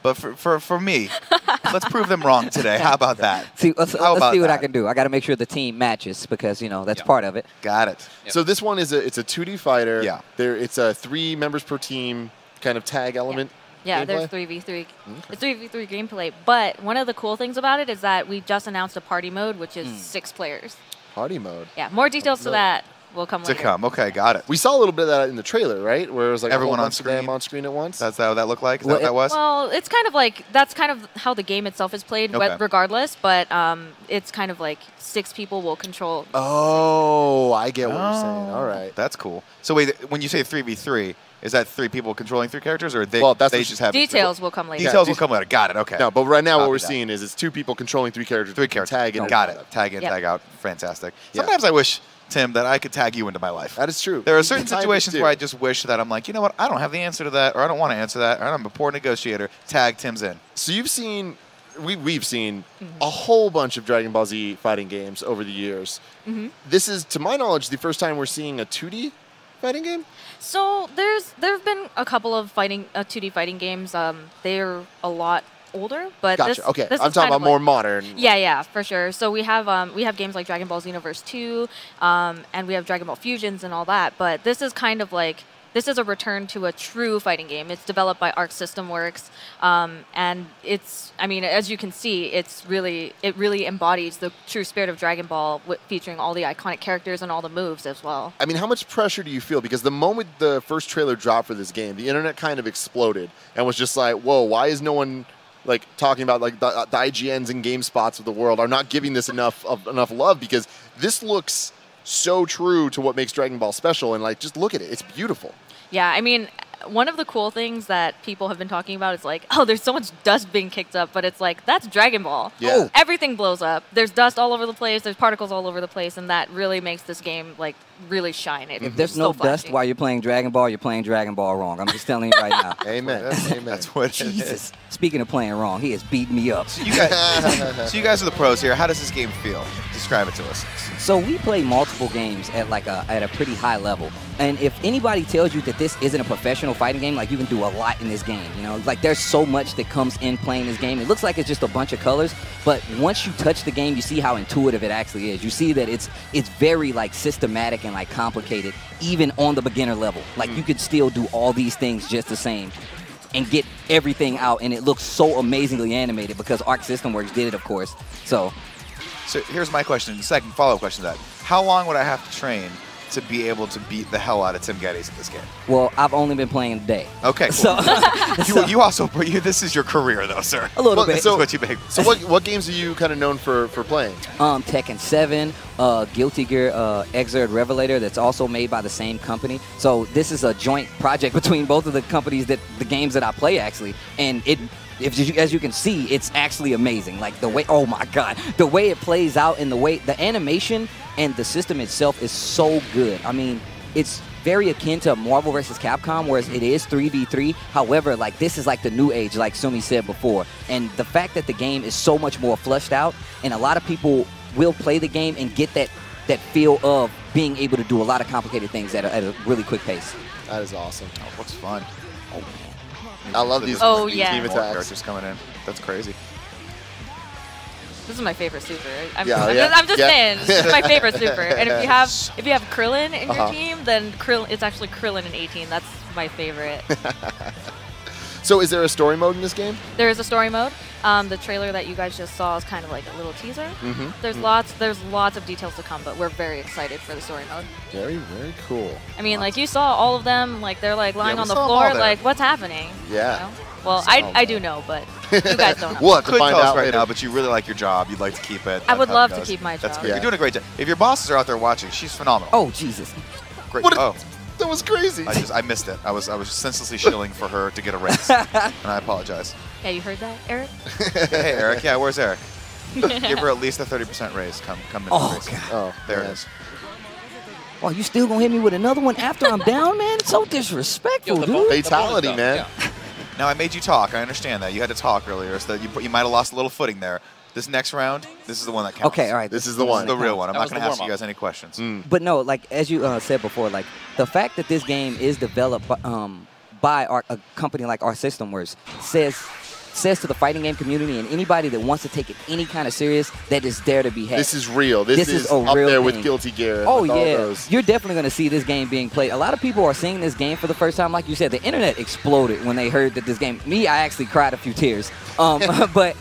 But for me, let's prove them wrong today. How about that? See, let's see what I that? can do. I got to make sure the team matches because, that's part of it. Got it. Yep. So this one is it's a 2D fighter. Yeah. It's a 3 members per team kind of tag element. Yeah, gameplay? there's 3v3. It's 3v3 gameplay. But one of the cool things about it is that we just announced a party mode, which is 6 players. Party mode. Yeah, more details to that will come later. To come. Okay, got it. We saw a little bit of that in the trailer, right? Where it was like Everyone a whole on bunch of them screen? on screen at once. That's how that looked like? Is that what that was? Well, it's kind of like that's kind of how the game itself is played, Okay. regardless. But it's kind of like 6 people will control. Oh, I get what you're saying. All right. That's cool. So wait, when you say 3v3, is that 3 people controlling 3 characters, or they, Well, that's they what just have Details will come later. Details will come later. Got it. Okay. No, but right now what Copy we're that. seeing is it's 2 people controlling 3 characters. 3 characters. Tag in. Got it. Tag in, Yep. tag out. Fantastic. Yeah. Sometimes I wish, Tim, that I could tag you into my life. That is true. There are certain Sometimes situations you do. where I just wish that I'm like, you know what, I don't have the answer to that, or I don't want to answer that, or I'm a poor negotiator. Tag Tim's in. So you've seen, we've seen a whole bunch of Dragon Ball Z fighting games over the years. This is, to my knowledge, the first time we're seeing a 2D fighting game. So there have been a couple of 2D fighting games. They're a lot older, but Gotcha. Okay, this I'm is talking kind about of more modern. Yeah, for sure. So we have games like Dragon Ball Xenoverse 2, and we have Dragon Ball Fusions and all that. But this is kind of like this is a return to a true fighting game. It's developed by Arc System Works, and I mean, as you can see, it really embodies the true spirit of Dragon Ball, featuring all the iconic characters and all the moves as well. I mean, how much pressure do you feel? Because the moment the first trailer dropped for this game, the internet kind of exploded and was just like, whoa, why is no one like talking about like the IGNs and GameSpots of the world are not giving this enough love? Because this looks so true to what makes Dragon Ball special, and like just look at it, it's beautiful. Yeah, I mean, one of the cool things that people have been talking about is like, oh, there's so much dust being kicked up, but it's like, that's Dragon Ball. Yeah. Oh, everything blows up. There's dust all over the place. There's particles all over the place, and that really makes this game like really shine. If there's It's no so dust flashy. while you're playing Dragon Ball, you're playing Dragon Ball wrong. I'm just telling you right now. Amen. Amen. That's what it is. Jesus. Speaking of playing wrong, he has beat me up. So you guys are the pros here. How does this game feel? Describe it to us. So we play multiple games at at a pretty high level. And if anybody tells you that this isn't a professional fighting game, like you can do a lot in this game, like there's so much that comes in playing this game. It looks like it's just a bunch of colors, but once you touch the game, you see how intuitive it actually is. You see that it's very like systematic and like complicated, even on the beginner level. Like you could still do all these things just the same and get everything out, and it looks so amazingly animated because Arc System Works did it, of course. So here's my question, the second follow-up question to that. How long would I have to train to be able to beat the hell out of Tim Geddes in this game? well, I've only been playing a day. Okay, cool. So this is your career, though, sir. a little Well, bit. This is what you make. So what games are you kind of known for playing? Tekken 7, Guilty Gear Xrd Revelator, that's also made by the same company. So this is a joint project between both of the companies the games that I play actually, and as you can see, it's actually amazing. Like the way, oh my God, the way it plays out and the animation and the system itself is so good. I mean, it's very akin to Marvel vs. Capcom, whereas it is 3v3. However, like this is like the new age, like Sumi said before. And the fact that the game is so much more fleshed out, and a lot of people will play the game and get that feel of being able to do a lot of complicated things at a really quick pace. That is awesome. Oh, looks fun. I love these Oh, these yeah. team More attacks. characters coming in. That's crazy. This is my favorite super. I'm Yeah, just saying, this is my favorite super. And if you have Krillin in Uh-huh. your team, then it's actually Krillin in 18. That's my favorite. So is there a story mode in this game? There is a story mode. The trailer that you guys just saw is kind of like a little teaser. There's lots of details to come, but we're very excited for the story mode. Very, very cool. I mean, like you saw all of them, like they're like lying we on the saw 'em all floor, there. like what's happening? Yeah. You know? Well, Saw 'em I do know, but you guys don't know. We'll have to Could find tell us out right later. now, but you really like your job. You'd like to keep it. I would That's how it love to goes. keep my That's job. great. Yeah. You're doing a great job. If your bosses are out there watching, she's phenomenal. Oh, Jesus. Great. What a- Oh, That was crazy. I missed it. I was senselessly shilling for her to get a raise, and I apologize. Yeah, you heard that, Eric? Hey, Eric. Yeah, where's Eric? Give her at least a 30% raise. Come in. Oh, raise. God. Oh, There man. it is. Well, you still gonna hit me with another one after I'm down, man? It's so disrespectful, the dude. Fatality, bonus man. done, yeah. Now I made you talk. I understand that you had to talk earlier, so that you might have lost a little footing there. This next round, this is the one that counts. Okay, all right. This is the This one. is the real one. I'm That not was going the to ask you warm-up. guys any questions. But no, like as you said before, like the fact that this game is developed by a company like Arc System Works says says to the fighting game community and anybody that wants to take it any kind of serious that is there to be had. This is real. This is a up real there thing. with Guilty Gear. And Oh with all yeah, those. you're definitely going to see this game being played. A lot of people are seeing this game for the first time. Like you said, the internet exploded when they heard that this game. Me, I actually cried a few tears. But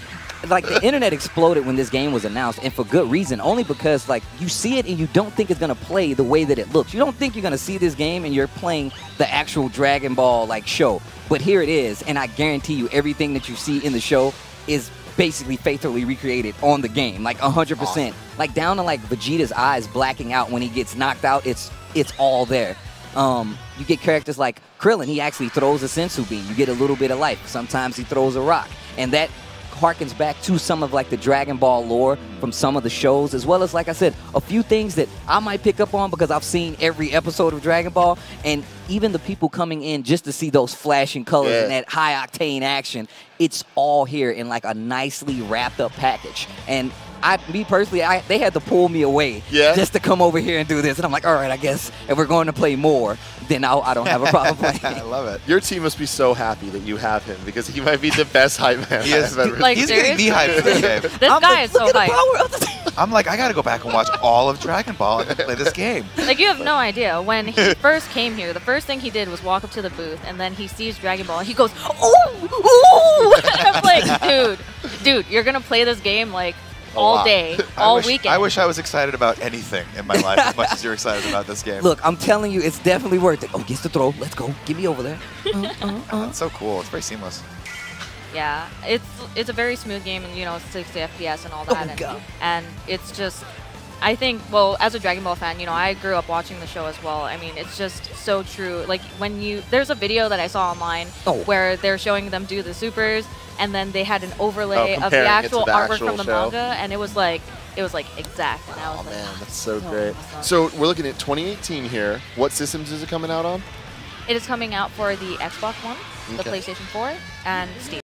like the internet exploded when this game was announced, and for good reason. Only because like you see it and you don't think it's going to play the way that it looks. You don't think you're going to see this game and you're playing the actual Dragon Ball like show. But here it is, and I guarantee you, everything that you see in the show is basically faithfully recreated on the game, like 100%. Awesome. Like down to like Vegeta's eyes blacking out when he gets knocked out. It's all there. You get characters like Krillin. He actually throws a sensu bean. You get a little bit of life. Sometimes he throws a rock, and that harkens back to some of like the Dragon Ball lore from some of the shows, as well as, like I said, a few things that I might pick up on because I've seen every episode of Dragon Ball, and even the people coming in just to see those flashing colors and that high octane action. It's all here in like a nicely wrapped up package. And me personally, they had to pull me away just to come over here and do this. And I'm like, all right, I guess if we're going to play more, then I don't have a problem playing. I love it. Your team must be so happy that you have him because he might be the best hype man He is. I've ever Like, He's getting me hyped for this game. This guy is so Look at the hyped. power of the team. I'm like, I got to go back and watch all of Dragon Ball and play this game. Like, you have no idea. When he first came here, the first thing he did was walk up to the booth, and then he sees Dragon Ball, and he goes, ooh, ooh! And I'm like, dude, you're going to play this game, like, all day, all weekend. I wish I was excited about anything in my life as much as you're excited about this game. Look, I'm telling you, it's definitely worth it. Oh, gets the throw. Let's go. Get me over there. It's so cool. It's very seamless. Yeah, it's a very smooth game, and, you know, it's 60 FPS and all that. God. And it's just, I think, well, as a Dragon Ball fan, you know, I grew up watching the show as well. I mean, it's just so true. Like, there's a video that I saw online where they're showing them do the supers, and then they had an overlay of the actual artwork from the manga, and it was like exact. And I was like, man, that's so great. So we're looking at 2018 here. What systems is it coming out on? It is coming out for the Xbox One, the PlayStation 4, and Steam.